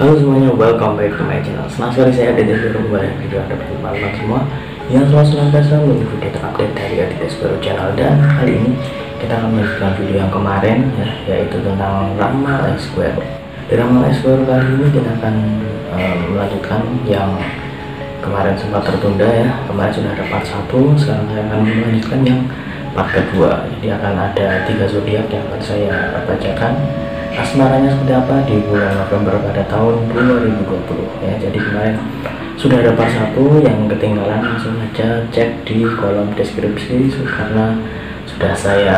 Halo semuanya, welcome back to my channel. Senang sekali saya ada di kembali video Anda teman-teman semua yang selalu senantiasa menunggu video terupdate dari Adidas Baru Channel. Dan kali ini kita akan melanjutkan video yang kemarin ya, yaitu tentang Ramal Square. Di Ramal Square kali ini kita akan melanjutkan yang kemarin sempat tertunda ya. Kemarin sudah ada part 1, sekarang saya akan melanjutkan yang part kedua. Jadi akan ada 3 zodiak yang akan saya bacakan asmaranya seperti apa di bulan November pada tahun 2020 ya. Jadi kemarin sudah ada part 1, yang ketinggalan langsung saja cek di kolom deskripsi karena sudah saya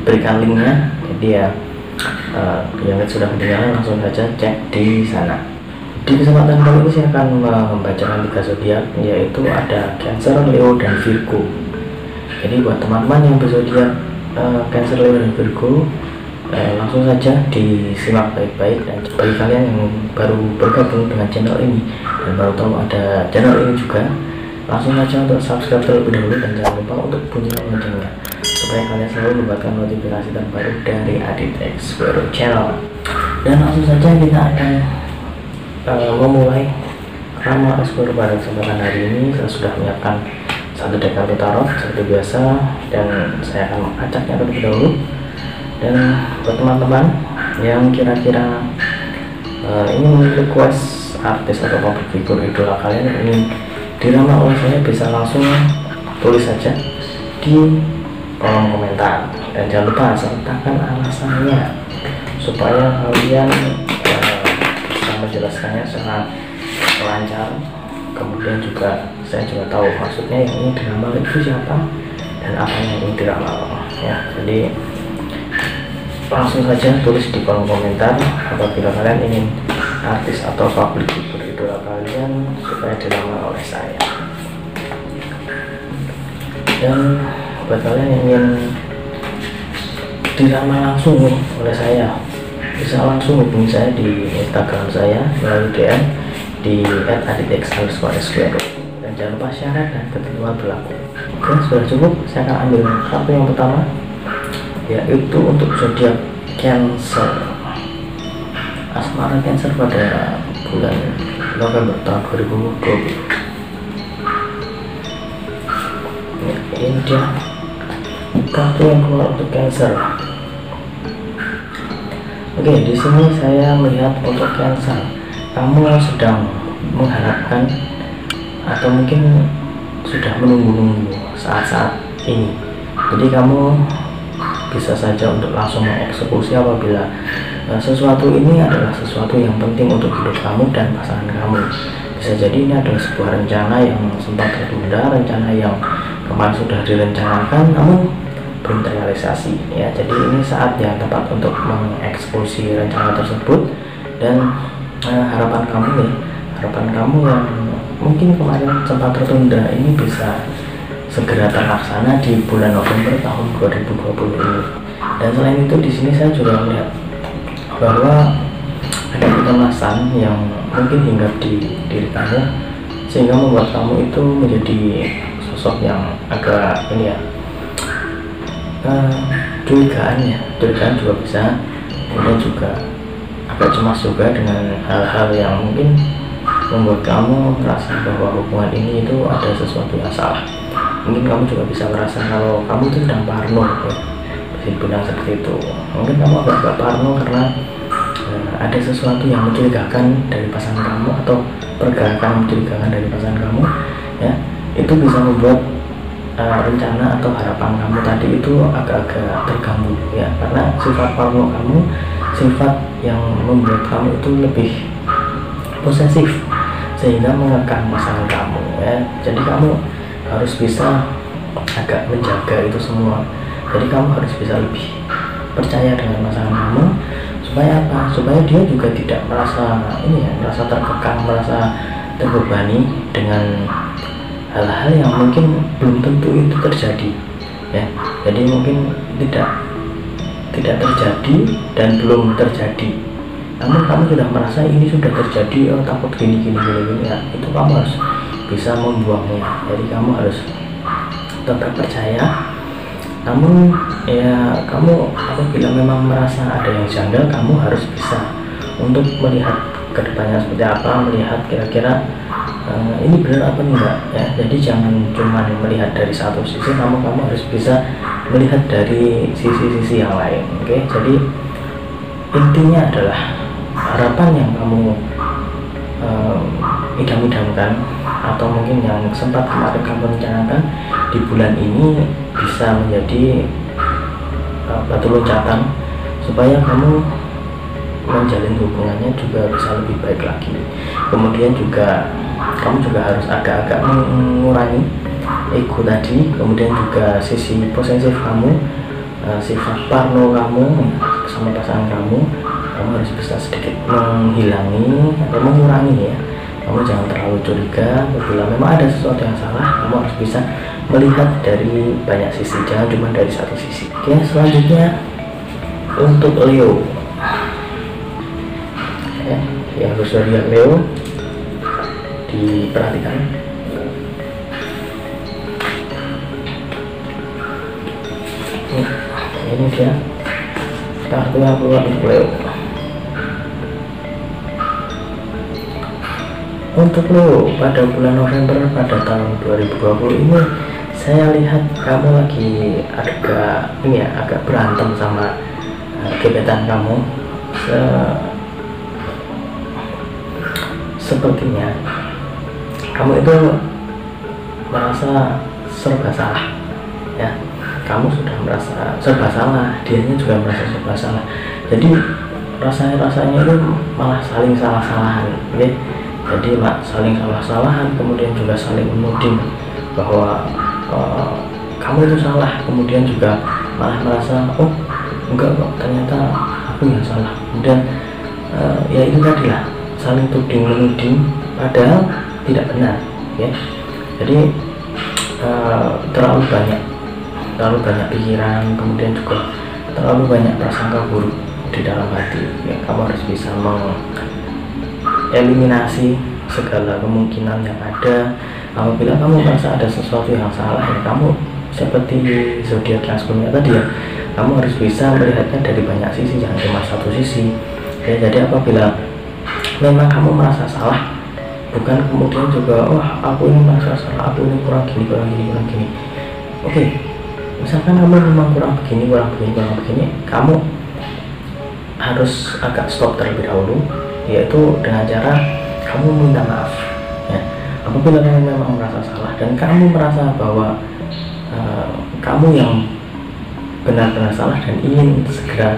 berikan linknya. Jadi ya yang sudah ketinggalan langsung saja cek di sana. Di kesempatan kali ini saya akan membacakan 3 zodiak, yaitu ada Cancer, Leo, dan Virgo. Jadi buat teman-teman yang berzodiak Cancer, Leo, dan Virgo, langsung saja disimak baik-baik. Dan bagi kalian yang baru bergabung dengan channel ini dan baru tahu ada channel ini juga, langsung saja untuk subscribe terlebih dahulu dan jangan lupa untuk bunyi loncengnya supaya kalian selalu mendapatkan notifikasi terbaru dari Adidas Baru Channel. Dan langsung saja kita akan memulai Ramal Square pada kesempatan hari ini. Saya sudah menyiapkan satu deck kartu tarot seperti biasa dan saya akan mengacaknya terlebih dahulu. Dan buat teman-teman yang kira-kira ingin request artis atau public figure idola kalian yang ingin diramal oleh saya, bisa langsung tulis saja di kolom komentar dan jangan lupa sertakan alasannya supaya kalian bisa menjelaskannya secara lancar. Kemudian juga saya juga tahu maksudnya yang ingin diramal itu siapa dan apa yang ingin diramal ya. Jadi langsung saja tulis di kolom komentar apabila kalian ingin artis atau public figure idola kalian supaya diramal oleh saya. Dan buat kalian yang ingin diramal langsung oleh saya, bisa langsung hubungi saya di Instagram saya melalui DM di @adidas_square. Dan jangan lupa syarat dan ketentuan berlaku. Oke, sudah cukup. Saya akan ambil kartu yang pertama, yaitu untuk zodiak Cancer. Asmara Cancer pada bulan November tahun 2020. Ini dia kartu yang keluar untuk Cancer. Oke, di sini saya melihat untuk Cancer, kamu sedang mengharapkan atau mungkin sudah menunggu-nunggu saat-saat ini. Jadi kamu bisa saja untuk langsung mengeksekusi apabila sesuatu ini adalah sesuatu yang penting untuk hidup kamu dan pasangan kamu. Bisa jadi ini adalah sebuah rencana yang sempat tertunda, rencana yang kemarin sudah direncanakan namun belum terrealisasi ya. Jadi ini saat yang tepat untuk mengeksekusi rencana tersebut. Dan harapan kamu yang mungkin kemarin sempat tertunda ini bisa segera terlaksana di bulan November tahun 2020 ini. Dan selain itu di sini saya juga melihat bahwa ada kecemasan yang mungkin hinggap di diri kamu sehingga membuat kamu itu menjadi sosok yang agak ini ya, curigaan juga bisa, kemudian juga agak cemas juga dengan hal-hal yang mungkin membuat kamu merasa bahwa hubungan ini itu ada sesuatu yang salah. Mungkin kamu juga bisa merasa kalau kamu itu sedang parno ya, bisa dibilang seperti itu. Mungkin kamu agak parno karena ada sesuatu yang mencurigakan dari pasangan kamu atau pergerakan mencurigakan dari pasangan kamu ya. Itu bisa membuat rencana atau harapan kamu tadi itu agak-agak terganggu ya, karena sifat parno kamu, sifat yang membuat kamu itu lebih posesif sehingga mengekang pasangan kamu ya. Jadi kamu harus bisa agak menjaga itu semua. Jadi kamu harus bisa lebih percaya dengan pasangan kamu supaya apa? Supaya dia juga tidak merasa ini ya, merasa terkekang, merasa terbebani dengan hal-hal yang mungkin belum tentu itu terjadi ya. Jadi mungkin tidak terjadi dan belum terjadi, namun kamu sudah merasa ini sudah terjadi, takut gini ya. Itu kamu harus bisa membuangnya. Jadi kamu harus tetap percaya, namun ya kamu apabila memang merasa ada yang janggal, kamu harus bisa untuk melihat kedepannya seperti apa, melihat kira-kira ini benar apa enggak ya. Jadi jangan cuma melihat dari satu sisi, kamu harus bisa melihat dari sisi-sisi yang lain. Oke, jadi intinya adalah harapan yang kamu idam-idamkan atau mungkin yang sempat kemarin kamu rencanakan di bulan ini bisa menjadi batu loncatan supaya kamu menjalin hubungannya juga bisa lebih baik lagi. Kemudian juga kamu juga harus agak-agak mengurangi ego tadi, kemudian juga sisi posesif kamu, sifat parno kamu sama pasangan kamu harus bisa sedikit menghilangi atau mengurangi ya. Kamu jangan terlalu curiga, apabila memang ada sesuatu yang salah, kamu harus bisa melihat dari banyak sisi, jangan cuma dari satu sisi. Oke, selanjutnya untuk Leo. Yang zodiak Leo, diperhatikan. Ini dia kartu yang keluar untuk Leo. Untuk Leo pada bulan November pada tahun 2020 ini, saya lihat kamu lagi agak berantem sama gebetan kamu. Sepertinya kamu itu merasa serba salah ya. Kamu sudah merasa serba salah, dianya juga merasa serba salah. Jadi rasanya itu malah saling salah-salahan ya. Jadi saling salah-salahan, kemudian juga saling menuding bahwa kamu itu salah, kemudian juga malah merasa oh enggak kok, ternyata aku yang salah. Kemudian ya itu tadi lah, saling tuding menuding padahal tidak benar ya. Jadi terlalu banyak pikiran, kemudian juga terlalu banyak prasangka buruk di dalam hati ya. Kamu harus bisa eliminasi segala kemungkinan yang ada. Apabila kamu merasa ada sesuatu yang salah ya, kamu seperti zodiak yang sebelumnya tadi ya, kamu harus bisa melihatnya dari banyak sisi, jangan cuma satu sisi ya. Jadi apabila memang kamu merasa salah, bukan kemudian juga aku ini merasa salah, aku ini kurang gini. Oke, misalkan kamu memang kurang begini, kamu harus agak stop terlebih dahulu, yaitu dengan cara kamu minta maaf ya. Apabila kamu memang merasa salah dan kamu merasa bahwa kamu yang benar-benar salah dan ingin segera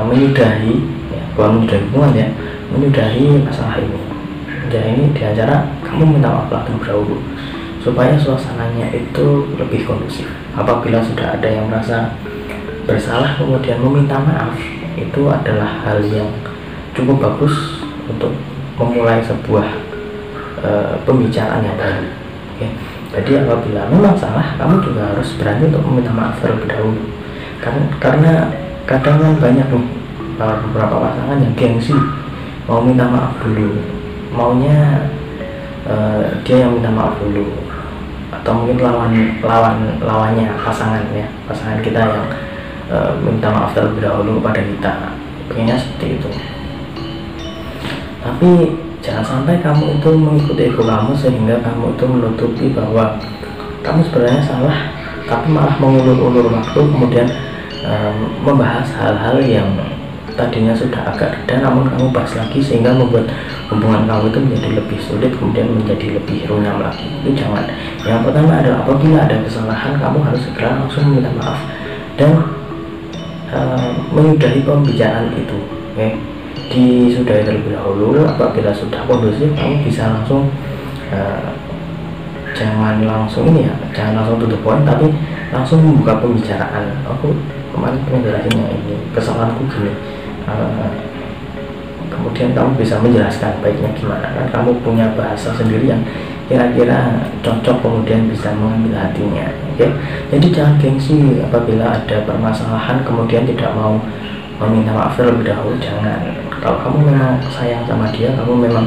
menyudahi ya, bukan menyudahi hubungan ya, menyudahi masalah ini ya, ini dengan cara kamu minta maaf terlebih dahulu supaya suasananya itu lebih kondusif. Apabila sudah ada yang merasa bersalah kemudian meminta maaf, itu adalah hal yang cukup bagus untuk memulai sebuah pembicaraan yang baru. Oke. Jadi apabila memang salah, kamu juga harus berani untuk meminta maaf terlebih dahulu. Karena kadang kan banyak beberapa pasangan yang gengsi mau minta maaf dulu, maunya dia yang minta maaf dulu, atau mungkin lawannya pasangan kita yang minta maaf terlebih dahulu kepada kita, pengennya seperti itu. Tapi jangan sampai kamu itu mengikuti ego kamu sehingga kamu itu menutupi bahwa kamu sebenarnya salah, tapi malah mengulur-ulur waktu, kemudian membahas hal-hal yang tadinya sudah agak reda namun kamu bahas lagi sehingga membuat hubungan kamu itu menjadi lebih sulit, kemudian menjadi lebih runyam lagi. Itu jangan. Yang pertama adalah apabila ada kesalahan, kamu harus segera langsung meminta maaf dan menyudahi pembicaraan itu. Oke. Disudahi terlebih dahulu. Apabila sudah kondusif, kamu bisa langsung jangan langsung to the point, tapi langsung membuka pembicaraan. Aku kemarin pengen jelasin ini, kesalahanku gini. Kemudian kamu bisa menjelaskan baiknya gimana, kan kamu punya bahasa sendiri yang kira-kira cocok, kemudian bisa mengambil hatinya. Oke. Jadi jangan gengsi apabila ada permasalahan kemudian tidak mau meminta maaf terlebih dahulu. Jangan. Kalau kamu memang sayang sama dia, kamu memang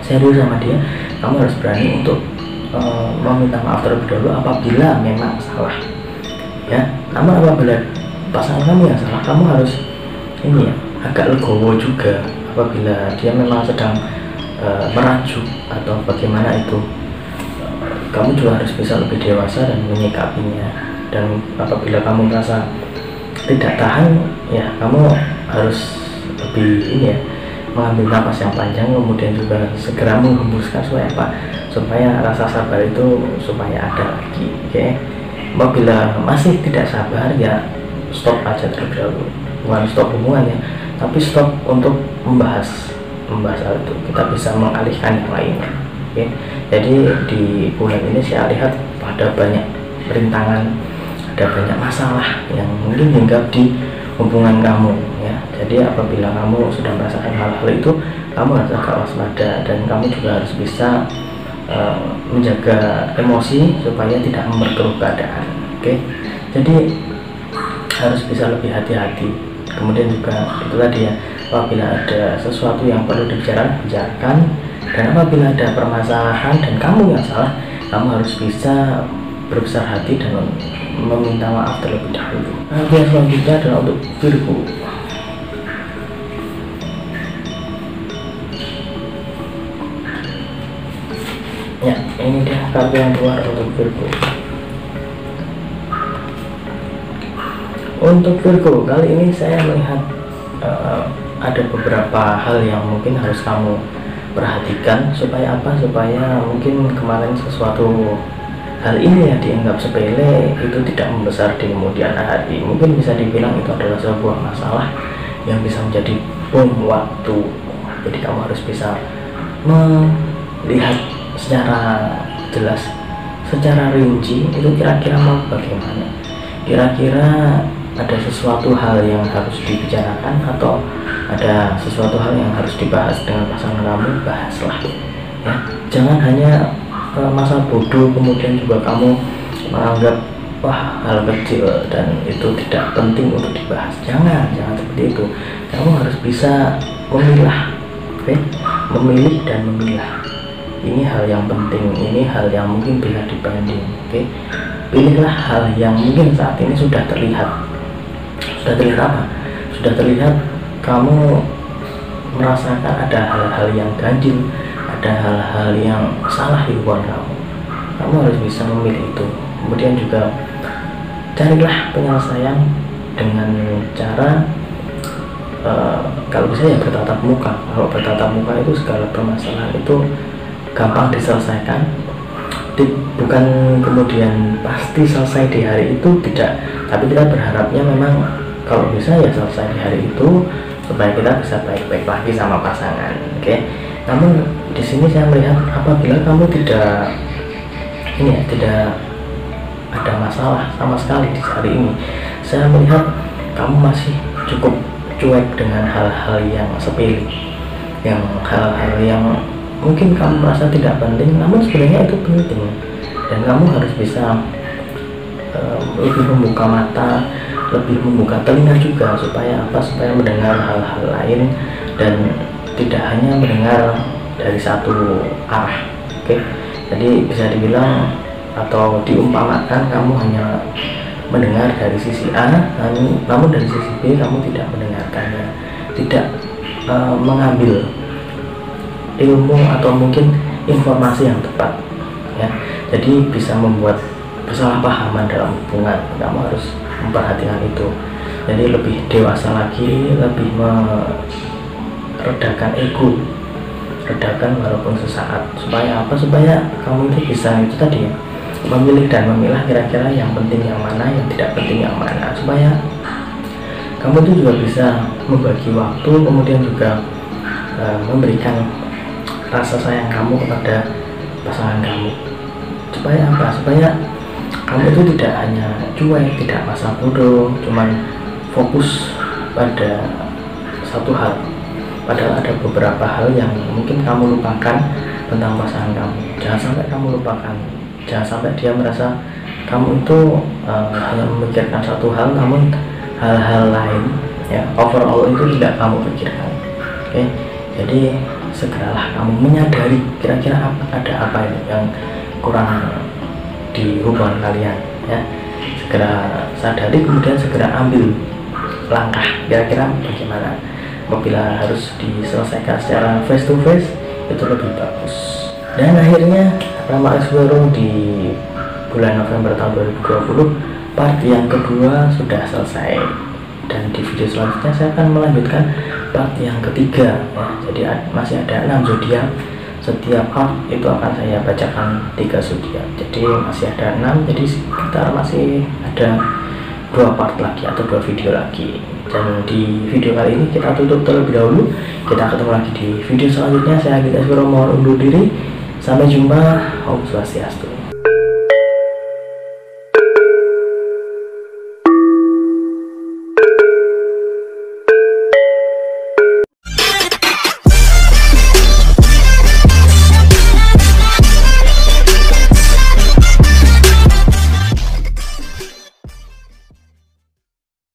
serius sama dia, kamu harus berani untuk meminta maaf terlebih dahulu apabila memang salah ya. Namun apabila pasangan kamu yang salah, kamu harus agak legowo juga. apabila dia memang sedang merajuk atau bagaimana itu, kamu juga harus bisa lebih dewasa dan menyikapinya. Dan apabila kamu merasa tidak tahan, ya kamu harus lebih ini ya, mengambil napas yang panjang, kemudian juga segera menghembuskan supaya apa? Supaya rasa sabar itu supaya ada lagi. Oke. Apabila masih tidak sabar, ya stop aja terlebih dahulu. Bukan stop hubungan ya, tapi stop untuk membahas hal itu. Kita bisa mengalihkan yang lainnya. Oke. Jadi di bulan ini saya lihat ada banyak rintangan, ada banyak masalah yang mungkin hinggap di hubungan kamu ya. Jadi apabila kamu sudah merasakan hal-hal itu, kamu harus agak waspada dan kamu juga harus bisa menjaga emosi supaya tidak memperkeruh keadaan. Oke. Jadi harus bisa lebih hati-hati. Kemudian juga itu tadi ya, apabila ada sesuatu yang perlu dibicarakan, dan apabila ada permasalahan dan kamu yang salah, kamu harus bisa berbesar hati dan meminta maaf terlebih dahulu. Yang selanjutnya adalah untuk Virgo. Ya, ini dia kartu yang keluar untuk Virgo. Untuk Virgo kali ini saya melihat ada beberapa hal yang mungkin harus kamu perhatikan. Supaya apa? Supaya mungkin kemarin sesuatu hal ini yang dianggap sepele itu tidak membesar di kemudian hari. Mungkin bisa dibilang itu adalah sebuah masalah yang bisa menjadi bom waktu. Jadi kamu harus bisa melihat secara jelas, secara rinci itu kira-kira mau bagaimana. Kira-kira ada sesuatu hal yang harus dibicarakan atau ada sesuatu hal yang harus dibahas dengan pasangan kamu, bahaslah ya. Jangan hanya masa bodoh kemudian juga kamu menganggap wah hal kecil dan itu tidak penting untuk dibahas. Jangan seperti itu. Kamu harus bisa memilah, oke? Memilih dan memilah. Ini hal yang penting, ini hal yang mungkin bisa dipending, oke? Pilihlah hal yang mungkin saat ini sudah terlihat. Sudah terlihat apa? Sudah terlihat kamu merasakan ada hal-hal yang ganjil, ada hal-hal yang salah di hubungan kamu. Kamu harus bisa memilih itu. Kemudian juga carilah penyelesaian dengan cara kalau bisa ya bertatap muka. Kalau bertatap muka itu segala permasalahan itu gampang diselesaikan. Bukan kemudian pasti selesai di hari itu, tidak, tapi kita berharapnya memang kalau bisa ya selesai di hari itu supaya kita bisa baik-baik lagi sama pasangan. Oke. Namun di sini saya melihat apabila kamu tidak ada masalah sama sekali di hari ini, saya melihat kamu masih cukup cuek dengan hal-hal yang sepele, yang hal-hal yang mungkin kamu merasa tidak penting, namun sebenarnya itu penting. Dan kamu harus bisa lebih membuka mata, lebih membuka telinga juga, supaya apa? Supaya mendengar hal-hal lain dan tidak hanya mendengar dari satu arah. Oke. Jadi bisa dibilang atau diumpamakan kamu hanya mendengar dari sisi A, namun dari sisi B kamu tidak mendengarkannya, tidak mengambil ilmu atau mungkin informasi yang tepat ya. Jadi bisa membuat kesalahpahaman dalam hubungan. Kamu harus memperhatikan itu. Jadi lebih dewasa lagi, lebih meredakan ego, redakan walaupun sesaat. Supaya apa? Supaya kamu itu bisa itu tadi ya, memilih dan memilah kira-kira yang penting yang mana, yang tidak penting yang mana. Supaya kamu itu juga bisa membagi waktu, kemudian juga memberikan rasa sayang kamu kepada pasangan kamu. Supaya apa? Supaya kamu itu tidak hanya cuek, tidak masa bodoh, cuman fokus pada satu hal, padahal ada beberapa hal yang mungkin kamu lupakan tentang pasangan kamu. Jangan sampai kamu lupakan, jangan sampai dia merasa kamu itu hanya memikirkan satu hal, namun hal-hal lain ya, overall itu tidak kamu pikirkan. Oke. Jadi segeralah kamu menyadari kira-kira ada apa ini yang kurang di hubungan kalian ya. Segera sadari, kemudian segera ambil langkah kira-kira bagaimana. apabila harus diselesaikan secara face to face itu lebih bagus. Dan akhirnya Rama Exploro di bulan November tahun 2020 part yang kedua sudah selesai, dan di video selanjutnya saya akan melanjutkan part yang ketiga ya. Jadi masih ada 6 zodiak, setiap part itu akan saya bacakan 3 zodiak, jadi masih ada 6, jadi sekitar masih ada 2 part lagi atau 2 video lagi. Dan di video kali ini kita tutup terlebih dahulu, kita ketemu lagi di video selanjutnya. Saya Agit Exploro mohon undur diri, sampai jumpa. Om Swastiastu.